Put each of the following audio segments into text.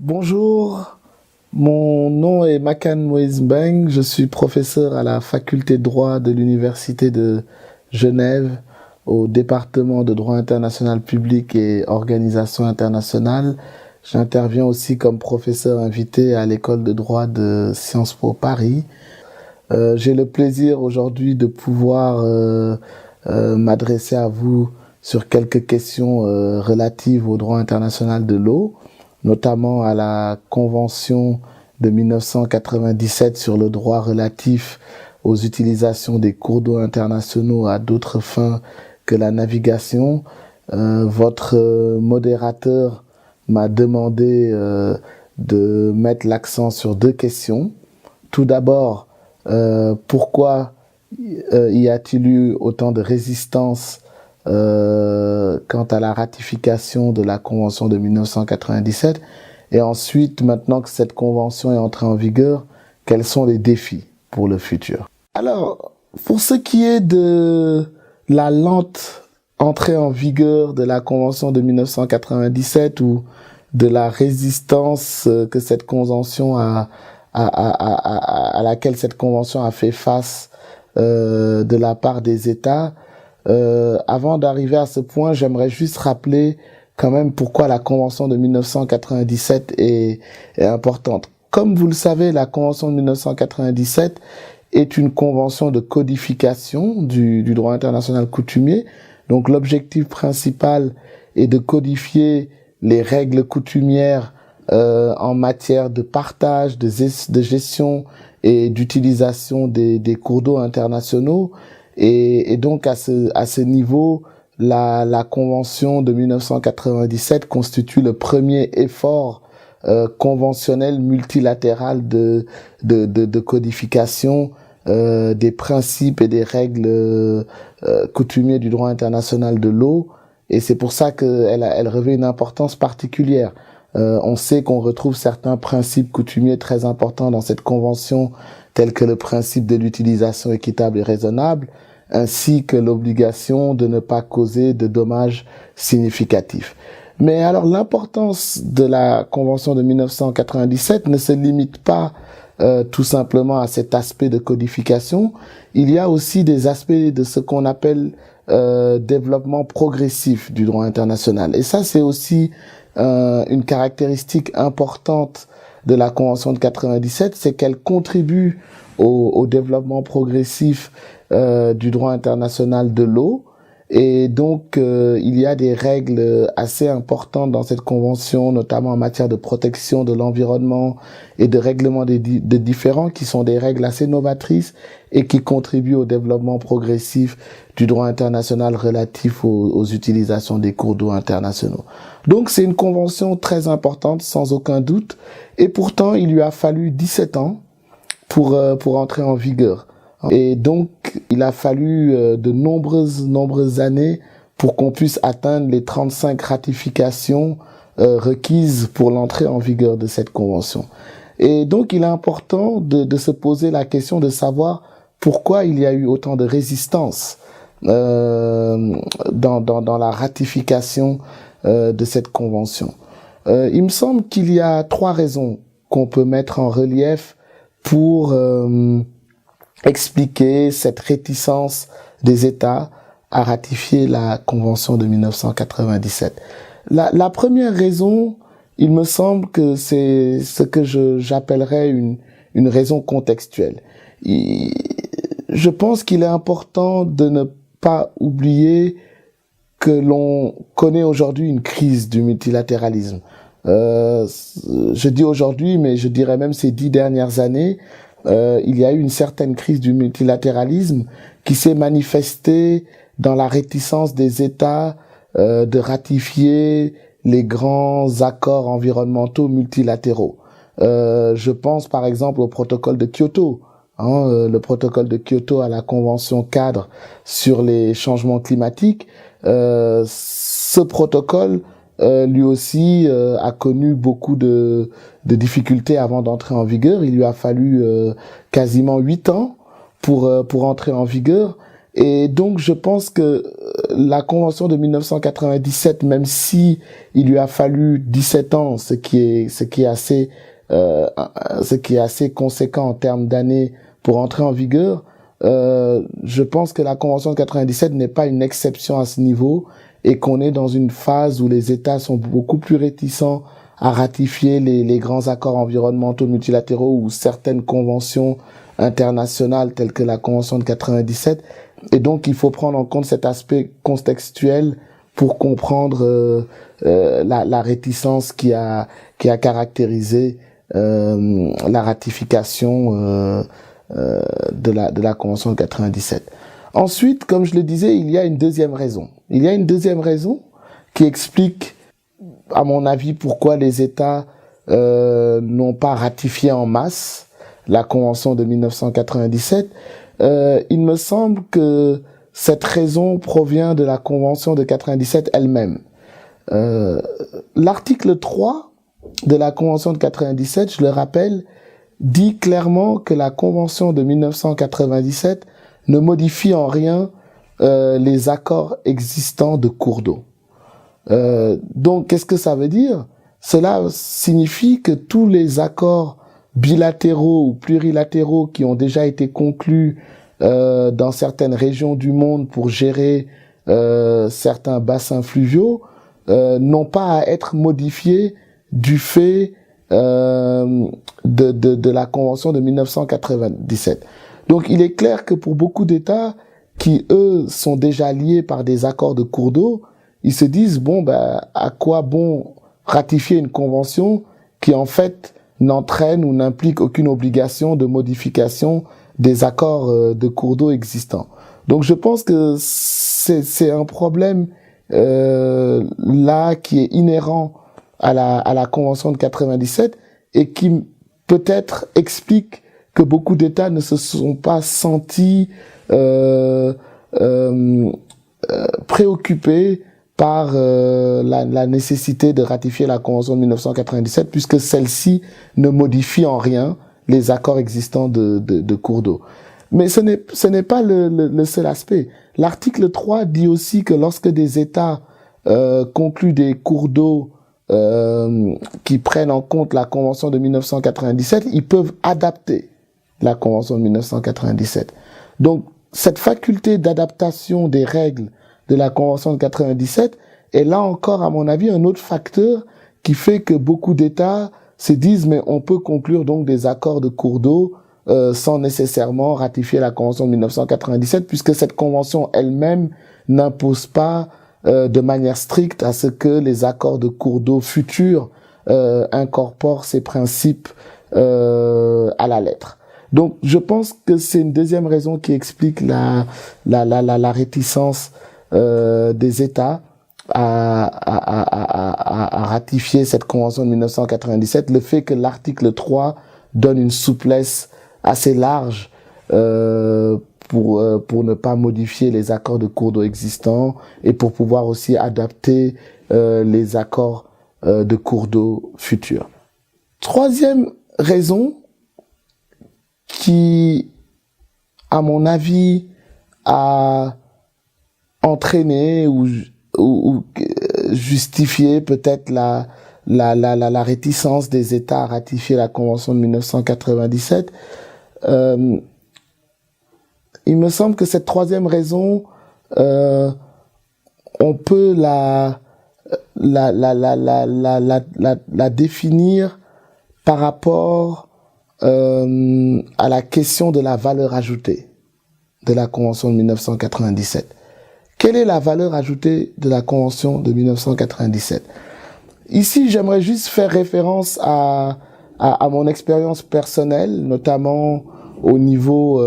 Bonjour, mon nom est Makan Moïse Mbeng, je suis professeur à la faculté de droit de l'Université de Genève au département de droit international public et organisation internationale. J'interviens aussi comme professeur invité à l'école de droit de Sciences Po Paris. J'ai le plaisir aujourd'hui de pouvoir m'adresser à vous sur quelques questions relatives au droit international de l'eau, notamment à la Convention de 1997 sur le droit relatif aux utilisations des cours d'eau internationaux à d'autres fins que la navigation. Votre modérateur m'a demandé de mettre l'accent sur deux questions. Tout d'abord, pourquoi y a-t-il eu autant de résistance quant à la ratification de la Convention de 1997? Et ensuite, maintenant que cette convention est entrée en vigueur, quels sont les défis pour le futur? Alors, pour ce qui est de la lente entrée en vigueur de la Convention de 1997 ou de la résistance que cette convention à laquelle cette convention a fait face de la part des États, avant d'arriver à ce point, j'aimerais juste rappeler quand même pourquoi la Convention de 1997 est importante. Comme vous le savez, la Convention de 1997 est une convention de codification du droit international coutumier. Donc l'objectif principal est de codifier les règles coutumières en matière de partage, de gestion et d'utilisation des cours d'eau internationaux. Et donc à ce niveau, la Convention de 1997 constitue le premier effort conventionnel multilatéral de codification des principes et des règles coutumiers du droit international de l'eau. Et c'est pour ça elle revêt une importance particulière. On sait qu'on retrouve certains principes coutumiers très importants dans cette convention, tels que le principe de l'utilisation équitable et raisonnable, ainsi que l'obligation de ne pas causer de dommages significatifs. Mais alors l'importance de la Convention de 1997 ne se limite pas tout simplement à cet aspect de codification. Il y a aussi des aspects de ce qu'on appelle développement progressif du droit international. Et ça, c'est aussi une caractéristique importante de la Convention de 97, c'est qu'elle contribue au développement progressif du droit international de l'eau. Et donc, il y a des règles assez importantes dans cette convention, notamment en matière de protection de l'environnement et de règlement des différends, qui sont des règles assez novatrices et qui contribuent au développement progressif du droit international relatif aux utilisations des cours d'eau internationaux. Donc, c'est une convention très importante, sans aucun doute. Et pourtant, il lui a fallu 17 ans pour entrer en vigueur. Et donc, il a fallu de nombreuses années pour qu'on puisse atteindre les 35 ratifications requises pour l'entrée en vigueur de cette convention. Et donc, il est important de se poser la question de savoir pourquoi il y a eu autant de résistance dans la ratification de cette convention. Il me semble qu'il y a 3 raisons qu'on peut mettre en relief pour expliquer cette réticence des États à ratifier la Convention de 1997. La première raison, il me semble que c'est ce que j'appellerais une raison contextuelle. Je pense qu'il est important de ne pas oublier que l'on connaît aujourd'hui une crise du multilatéralisme. Je dis aujourd'hui, mais je dirais même ces 10 dernières années, il y a eu une certaine crise du multilatéralisme qui s'est manifestée dans la réticence des États de ratifier les grands accords environnementaux multilatéraux. Je pense par exemple au protocole de Kyoto, le protocole de Kyoto à la Convention cadre sur les changements climatiques. Ce protocole lui aussi a connu beaucoup de difficultés avant d'entrer en vigueur. Il lui a fallu quasiment 8 ans pour entrer en vigueur. Et donc, je pense que la Convention de 1997, même si il lui a fallu 17 ans, ce qui est assez conséquent en termes d'années pour entrer en vigueur, je pense que la Convention de 97 n'est pas une exception à ce niveau et qu'on est dans une phase où les États sont beaucoup plus réticents à ratifier les grands accords environnementaux multilatéraux ou certaines conventions internationales telles que la Convention de 97. Et donc, il faut prendre en compte cet aspect contextuel pour comprendre la réticence qui a caractérisé la ratification de la Convention de 97. Ensuite, comme je le disais, il y a une deuxième raison. Il y a une deuxième raison qui explique, à mon avis, pourquoi les États n'ont pas ratifié en masse la Convention de 1997. Il me semble que cette raison provient de la Convention de 97 elle-même. L'article 3 de la Convention de 97, je le rappelle, dit clairement que la Convention de 1997 ne modifie en rien les accords existants de cours d'eau. Donc, qu'est-ce que ça veut dire? Cela signifie que tous les accords bilatéraux ou plurilatéraux qui ont déjà été conclus dans certaines régions du monde pour gérer certains bassins fluviaux n'ont pas à être modifiés du fait de la Convention de 1997. Donc, il est clair que pour beaucoup d'États qui, eux, sont déjà liés par des accords de cours d'eau, ils se disent, bon, à quoi bon ratifier une convention qui, en fait, n'entraîne ou n'implique aucune obligation de modification des accords de cours d'eau existants. Donc, je pense que c'est un problème là qui est inhérent à la Convention de 97 et qui peut-être explique que beaucoup d'États ne se sont pas sentis préoccupés par la nécessité de ratifier la Convention de 1997 puisque celle-ci ne modifie en rien les accords existants de cours d'eau. Mais ce n'est pas le seul aspect. L'article 3 dit aussi que lorsque des États concluent des cours d'eau qui prennent en compte la Convention de 1997, ils peuvent adapter la Convention de 1997. Donc, cette faculté d'adaptation des règles de la Convention de 97 est là encore, à mon avis, un autre facteur qui fait que beaucoup d'États se disent, mais on peut conclure donc des accords de cours d'eau sans nécessairement ratifier la Convention de 1997, puisque cette Convention elle-même n'impose pas de manière stricte à ce que les accords de cours d'eau futurs incorporent ces principes à la lettre. Donc, je pense que c'est une deuxième raison qui explique la réticence des États à ratifier cette convention de 1997, le fait que l'article 3 donne une souplesse assez large pour ne pas modifier les accords de cours d'eau existants et pour pouvoir aussi adapter les accords de cours d'eau futurs. Troisième raison qui, à mon avis, a entraîné ou justifié peut-être la réticence des États à ratifier la Convention de 1997. Il me semble que cette troisième raison, on peut la définir par rapport à la question de la valeur ajoutée de la Convention de 1997. Quelle est la valeur ajoutée de la Convention de 1997? Ici, j'aimerais juste faire référence à mon expérience personnelle, notamment au niveau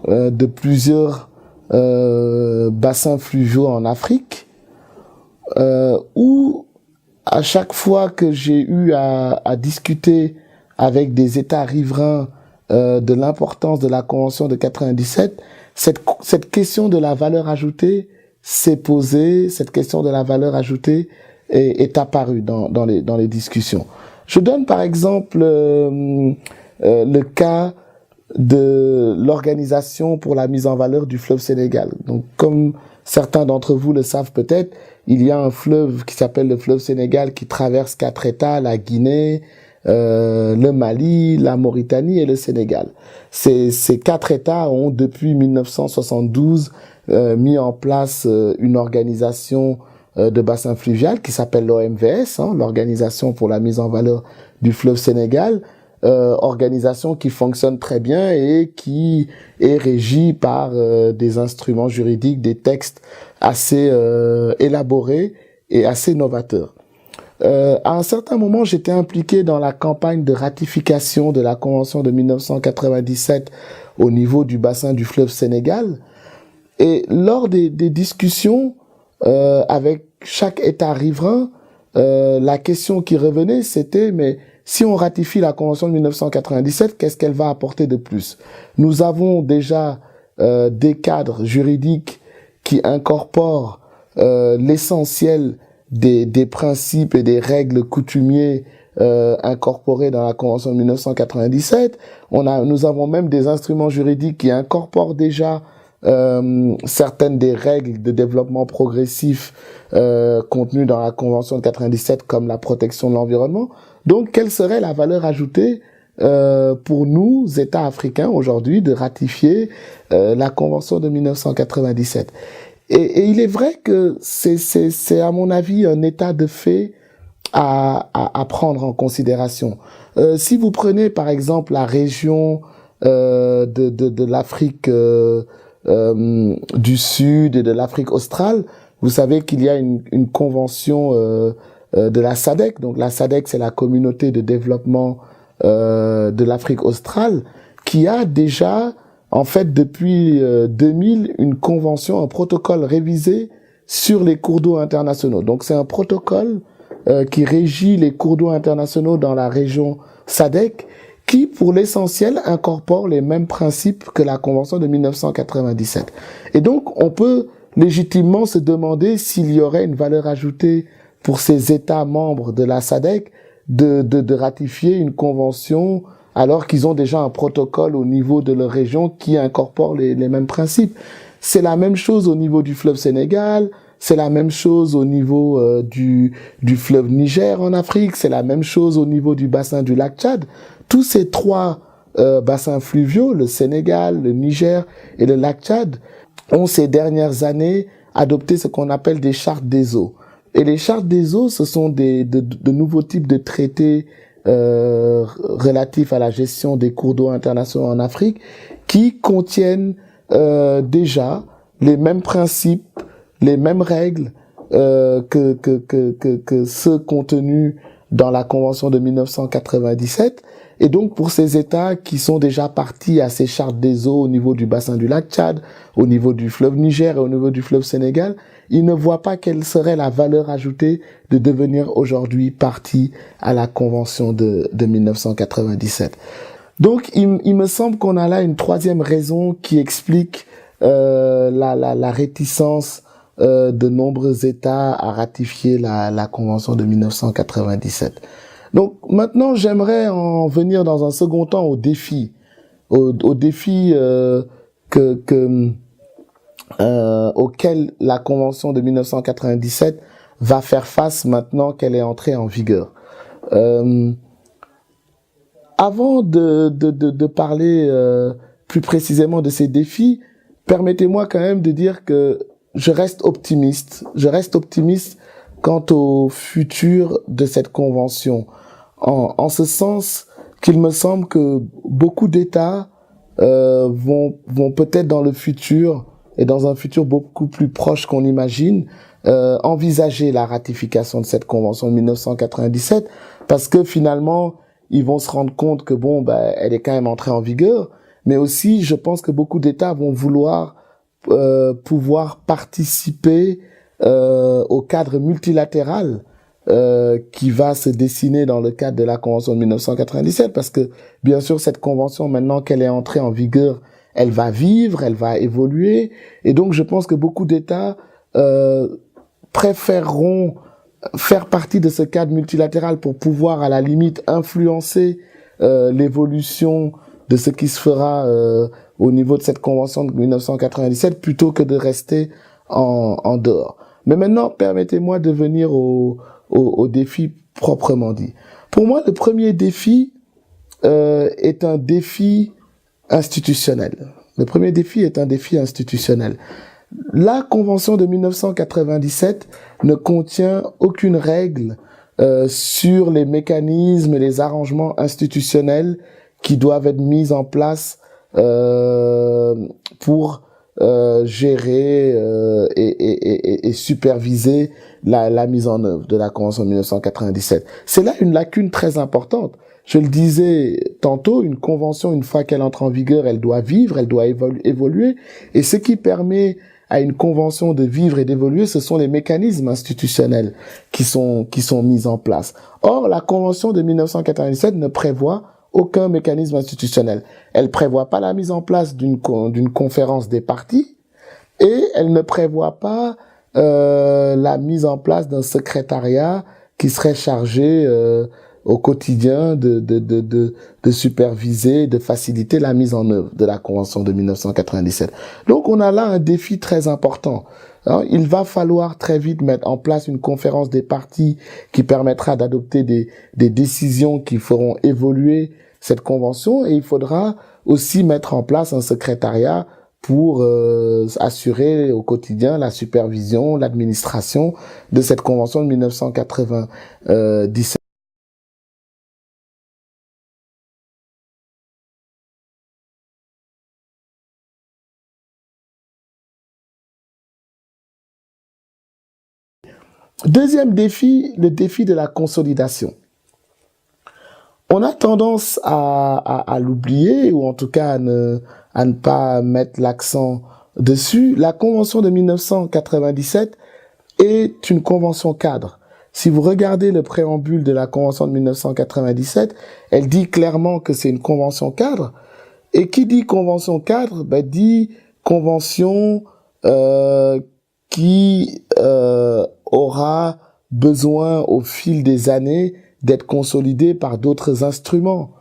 de plusieurs bassins fluviaux en Afrique, où à chaque fois que j'ai eu à discuter avec des États riverains de l'importance de la Convention de 97, cette question de la valeur ajoutée s'est posée, cette question de la valeur ajoutée est apparue dans les discussions. Je donne par exemple le cas de l'Organisation pour la mise en valeur du fleuve Sénégal. Donc, comme certains d'entre vous le savent peut-être, il y a un fleuve qui s'appelle le fleuve Sénégal qui traverse 4 États, la Guinée, le Mali, la Mauritanie et le Sénégal. Ces 4 États ont depuis 1972 mis en place une organisation de bassin fluvial qui s'appelle l'OMVS, l'Organisation pour la mise en valeur du fleuve Sénégal, organisation qui fonctionne très bien et qui est régie par des instruments juridiques, des textes assez élaborés et assez novateurs. À un certain moment, j'étais impliqué dans la campagne de ratification de la Convention de 1997 au niveau du bassin du fleuve Sénégal. Et lors des discussions avec chaque État riverain, la question qui revenait, c'était mais si on ratifie la Convention de 1997, qu'est-ce qu'elle va apporter de plus? Nous avons déjà des cadres juridiques qui incorporent l'essentiel des principes et des règles coutumiers incorporés dans la Convention de 1997. Nous avons même des instruments juridiques qui incorporent déjà certaines des règles de développement progressif contenues dans la Convention de 97, comme la protection de l'environnement. Donc, quelle serait la valeur ajoutée pour nous, États africains, aujourd'hui, de ratifier la Convention de 1997? Et il est vrai que c'est à mon avis un état de fait à prendre en considération. Si vous prenez par exemple la région de l'Afrique du Sud et de l'Afrique australe, vous savez qu'il y a une convention de la SADC. Donc la SADC, c'est la communauté de développement de l'Afrique australe, qui a déjà en fait, depuis 2000, une convention, un protocole révisé sur les cours d'eau internationaux. Donc, c'est un protocole qui régit les cours d'eau internationaux dans la région SADC, qui, pour l'essentiel, incorpore les mêmes principes que la Convention de 1997. Et donc, on peut légitimement se demander s'il y aurait une valeur ajoutée pour ces États membres de la SADC de ratifier une convention alors qu'ils ont déjà un protocole au niveau de leur région qui incorpore les mêmes principes. C'est la même chose au niveau du fleuve Sénégal, c'est la même chose au niveau du fleuve Niger en Afrique, c'est la même chose au niveau du bassin du lac Tchad. Tous ces 3 bassins fluviaux, le Sénégal, le Niger et le lac Tchad, ont ces dernières années adopté ce qu'on appelle des chartes des eaux. Et les chartes des eaux, ce sont de nouveaux types de traités relatifs à la gestion des cours d'eau internationaux en Afrique, qui contiennent déjà les mêmes principes, les mêmes règles que ceux contenus dans la Convention de 1997. Et donc, pour ces États qui sont déjà partis à ces chartes des eaux au niveau du bassin du lac Tchad, au niveau du fleuve Niger et au niveau du fleuve Sénégal, ils ne voient pas quelle serait la valeur ajoutée de devenir aujourd'hui partie à la Convention de 1997. Donc, il me semble qu'on a là une 3e raison qui explique la réticence de nombreux États à ratifier la Convention de 1997. Donc maintenant, j'aimerais en venir dans un second temps au défi auquel la Convention de 1997 va faire face maintenant qu'elle est entrée en vigueur. Avant de parler plus précisément de ces défis, permettez-moi quand même de dire que je reste optimiste. Je reste optimiste quant au futur de cette convention. En ce sens qu'il me semble que beaucoup d'États vont peut-être dans le futur, et dans un futur beaucoup plus proche qu'on imagine, envisager la ratification de cette convention de 1997, parce que finalement, ils vont se rendre compte que elle est quand même entrée en vigueur, mais aussi, je pense que beaucoup d'États vont vouloir pouvoir participer au cadre multilatéral qui va se dessiner dans le cadre de la Convention de 1997, parce que, bien sûr, cette convention, maintenant qu'elle est entrée en vigueur, elle va vivre, elle va évoluer, et donc je pense que beaucoup d'États préféreront faire partie de ce cadre multilatéral pour pouvoir, à la limite, influencer l'évolution de ce qui se fera au niveau de cette convention de 1997 plutôt que de rester en dehors. Mais maintenant, permettez-moi de venir au défi proprement dit. Pour moi, le premier défi est un défi institutionnel. Le premier défi est un défi institutionnel. La Convention de 1997 ne contient aucune règle sur les mécanismes et les arrangements institutionnels qui doivent être mis en place pour gérer et superviser la mise en œuvre de la Convention de 1997. C'est là une lacune très importante. Je le disais tantôt, une convention, une fois qu'elle entre en vigueur, elle doit vivre, elle doit évoluer. Et ce qui permet à une convention de vivre et d'évoluer, ce sont les mécanismes institutionnels qui sont mis en place. Or, la Convention de 1997 ne prévoit aucun mécanisme institutionnel. Elle prévoit pas la mise en place d'une conférence des parties et elle ne prévoit pas la mise en place d'un secrétariat qui serait chargé au quotidien de superviser, de faciliter la mise en œuvre de la Convention de 1997. Donc on a là un défi très important. Il va falloir très vite mettre en place une conférence des parties qui permettra d'adopter des décisions qui feront évoluer cette convention, et il faudra aussi mettre en place un secrétariat pour assurer au quotidien la supervision, l'administration de cette convention de 1997. Deuxième défi, le défi de la consolidation. On a tendance à l'oublier, ou en tout cas à ne pas mettre l'accent dessus. La Convention de 1997 est une convention cadre. Si vous regardez le préambule de la Convention de 1997, elle dit clairement que c'est une convention cadre. Et qui dit convention cadre, dit convention qui aura besoin au fil des années d'être consolidée par d'autres instruments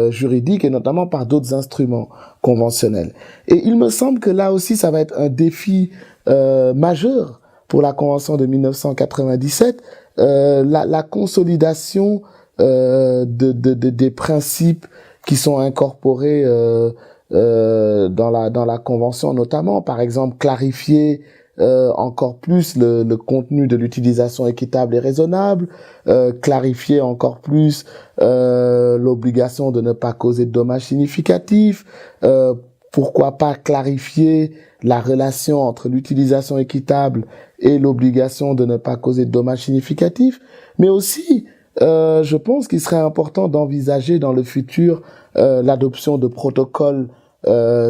juridiques et notamment par d'autres instruments conventionnels. Et il me semble que là aussi, ça va être un défi majeur pour la Convention de 1997, la consolidation des principes qui sont incorporés dans la Convention, notamment, par exemple, clarifier encore plus le contenu de l'utilisation équitable et raisonnable, clarifier encore plus l'obligation de ne pas causer de dommages significatifs, pourquoi pas clarifier la relation entre l'utilisation équitable et l'obligation de ne pas causer de dommages significatifs, mais aussi je pense qu'il serait important d'envisager dans le futur l'adoption de protocoles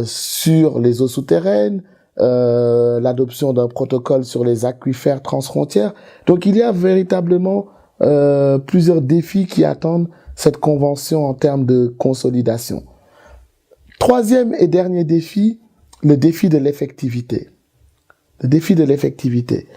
sur les eaux souterraines, l'adoption d'un protocole sur les aquifères transfrontières. Donc il y a véritablement plusieurs défis qui attendent cette convention en termes de consolidation. Troisième et dernier défi, le défi de l'effectivité. Le défi de l'effectivité.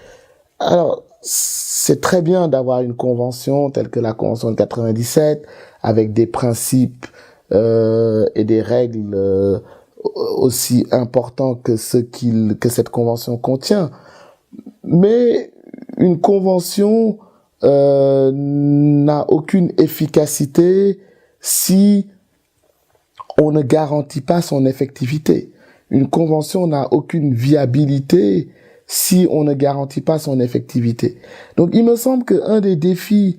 Alors, c'est très bien d'avoir une convention telle que la Convention de 97, avec des principes et des règles aussi importants que que cette convention contient. Mais une convention n'a aucune efficacité si on ne garantit pas son effectivité. Une convention n'a aucune viabilité si on ne garantit pas son effectivité. Donc il me semble qu'un des défis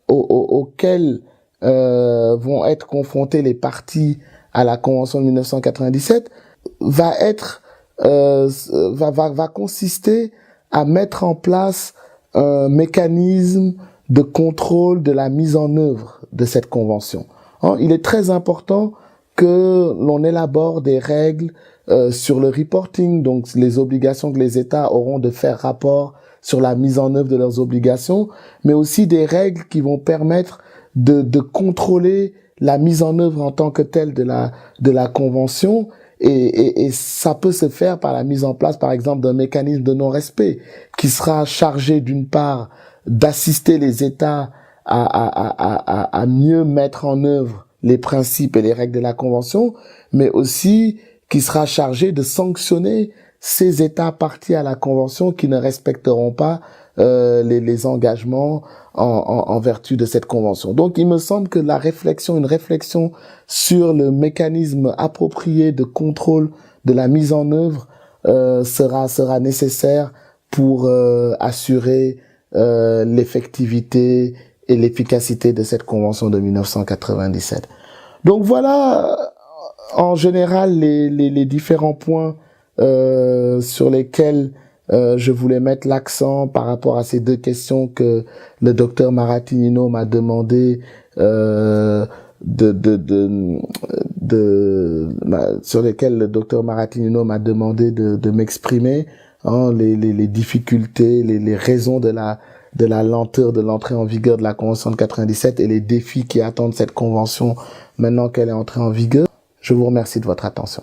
auxquels vont être confrontés les parties à la Convention de 1997 va consister à mettre en place un mécanisme de contrôle de la mise en œuvre de cette convention. Il est très important que l'on élabore des règles sur le reporting, donc les obligations que les États auront de faire rapport sur la mise en œuvre de leurs obligations, mais aussi des règles qui vont permettre de contrôler la mise en œuvre en tant que telle de la convention, et ça peut se faire par la mise en place, par exemple, d'un mécanisme de non-respect qui sera chargé d'une part d'assister les États à mieux mettre en œuvre les principes et les règles de la Convention, mais aussi qui sera chargé de sanctionner ces États partis à la Convention qui ne respecteront pas les engagements en vertu de cette Convention. Donc, il me semble que une réflexion sur le mécanisme approprié de contrôle de la mise en œuvre sera nécessaire pour assurer l'effectivité et l'efficacité de cette Convention de 1997. Donc voilà, en général, les différents points sur lesquels je voulais mettre l'accent par rapport à ces deux questions que le docteur Maratinino m'a demandé sur lesquels le docteur Maratinino m'a demandé de m'exprimer, hein, les difficultés, les raisons de la lenteur de l'entrée en vigueur de la Convention de 97 et les défis qui attendent cette Convention maintenant qu'elle est entrée en vigueur. Je vous remercie de votre attention.